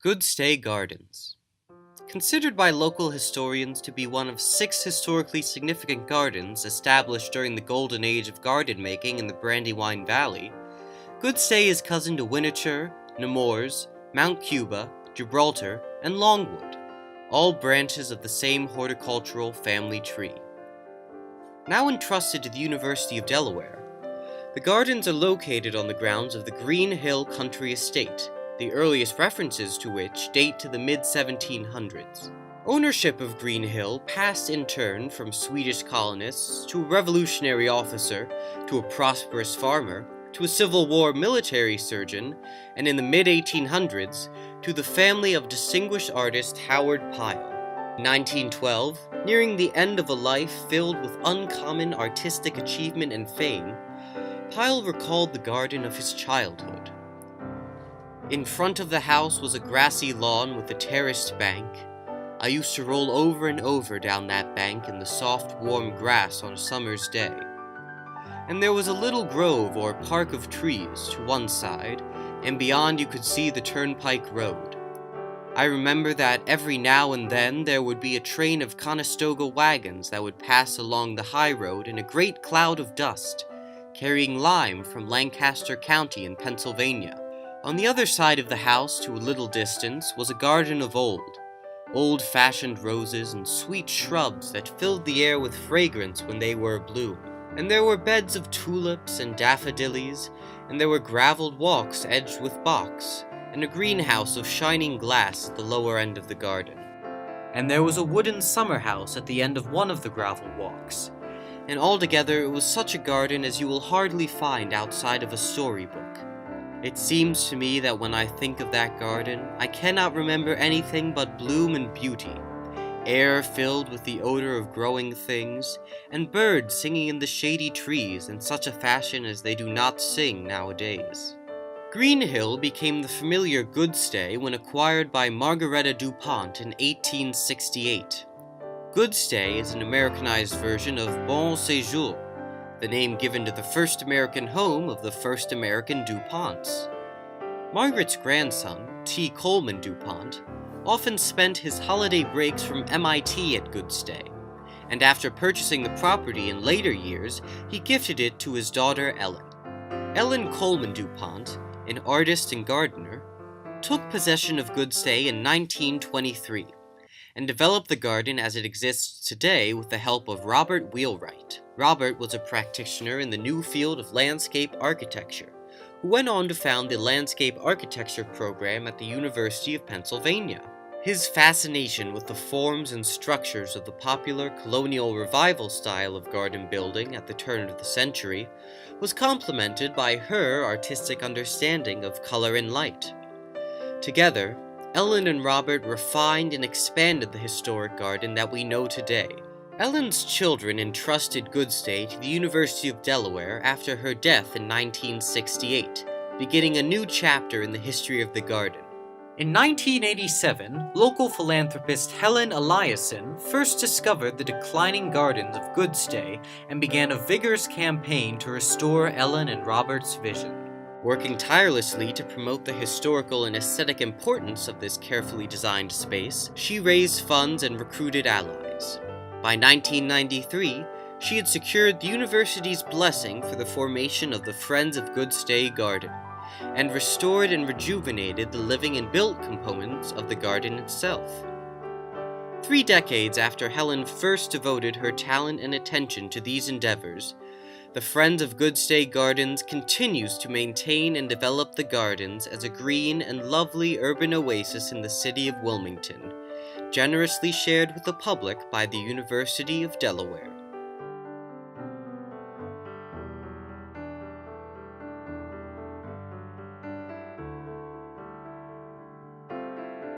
Goodstay Gardens. Considered by local historians to be one of 6 historically significant gardens established during the golden age of garden making in the Brandywine Valley, Goodstay is cousin to Winterthur, Nemours, Mount Cuba, Gibraltar, and Longwood, all branches of the same horticultural family tree. Now entrusted to the University of Delaware, the gardens are located on the grounds of the Green Hill Country Estate, the earliest references to which date to the mid-1700s. Ownership of Green Hill passed in turn from Swedish colonists to a revolutionary officer, to a prosperous farmer, to a Civil War military surgeon, and in the mid-1800s, to the family of distinguished artist Howard Pyle. In 1912, nearing the end of a life filled with uncommon artistic achievement and fame, Pyle recalled the garden of his childhood. In front of the house was a grassy lawn with a terraced bank. I used to roll over and over down that bank in the soft, warm grass on a summer's day. And there was a little grove or park of trees to one side, and beyond you could see the turnpike road. I remember that every now and then there would be a train of Conestoga wagons that would pass along the high road in a great cloud of dust, carrying lime from Lancaster County in Pennsylvania. On the other side of the house, to a little distance, was a garden of old-fashioned roses and sweet shrubs that filled the air with fragrance when they were abloom. And there were beds of tulips and daffodillies, and there were graveled walks edged with box, and a greenhouse of shining glass at the lower end of the garden. And there was a wooden summer house at the end of one of the gravel walks. And altogether it was such a garden as you will hardly find outside of a storybook. It seems to me that when I think of that garden, I cannot remember anything but bloom and beauty, air filled with the odor of growing things, and birds singing in the shady trees in such a fashion as they do not sing nowadays. Green Hill became the familiar Goodstay when acquired by Margaretta DuPont in 1868. Goodstay is an Americanized version of Bon Séjour, the name given to the first American home of the first American DuPonts. Margaret's grandson, T. Coleman DuPont, often spent his holiday breaks from MIT at Goodstay, and after purchasing the property in later years, he gifted it to his daughter Ellen. Ellen Coleman DuPont, an artist and gardener, took possession of Goodstay in 1923, and developed the garden as it exists today with the help of Robert Wheelwright. Robert was a practitioner in the new field of landscape architecture, who went on to found the landscape architecture program at the University of Pennsylvania. His fascination with the forms and structures of the popular Colonial Revival style of garden building at the turn of the century was complemented by her artistic understanding of color and light. Together, Ellen and Robert refined and expanded the historic garden that we know today. Ellen's children entrusted Goodstay to the University of Delaware after her death in 1968, beginning a new chapter in the history of the garden. In 1987, local philanthropist Helen Eliason first discovered the declining gardens of Goodstay and began a vigorous campaign to restore Ellen and Robert's vision. Working tirelessly to promote the historical and aesthetic importance of this carefully designed space, she raised funds and recruited allies. By 1993, she had secured the university's blessing for the formation of the Friends of Goodstay Garden, and restored and rejuvenated the living and built components of the garden itself. 3 decades after Helen first devoted her talent and attention to these endeavors, the Friends of Goodstay Gardens continues to maintain and develop the gardens as a green and lovely urban oasis in the city of Wilmington, generously shared with the public by the University of Delaware.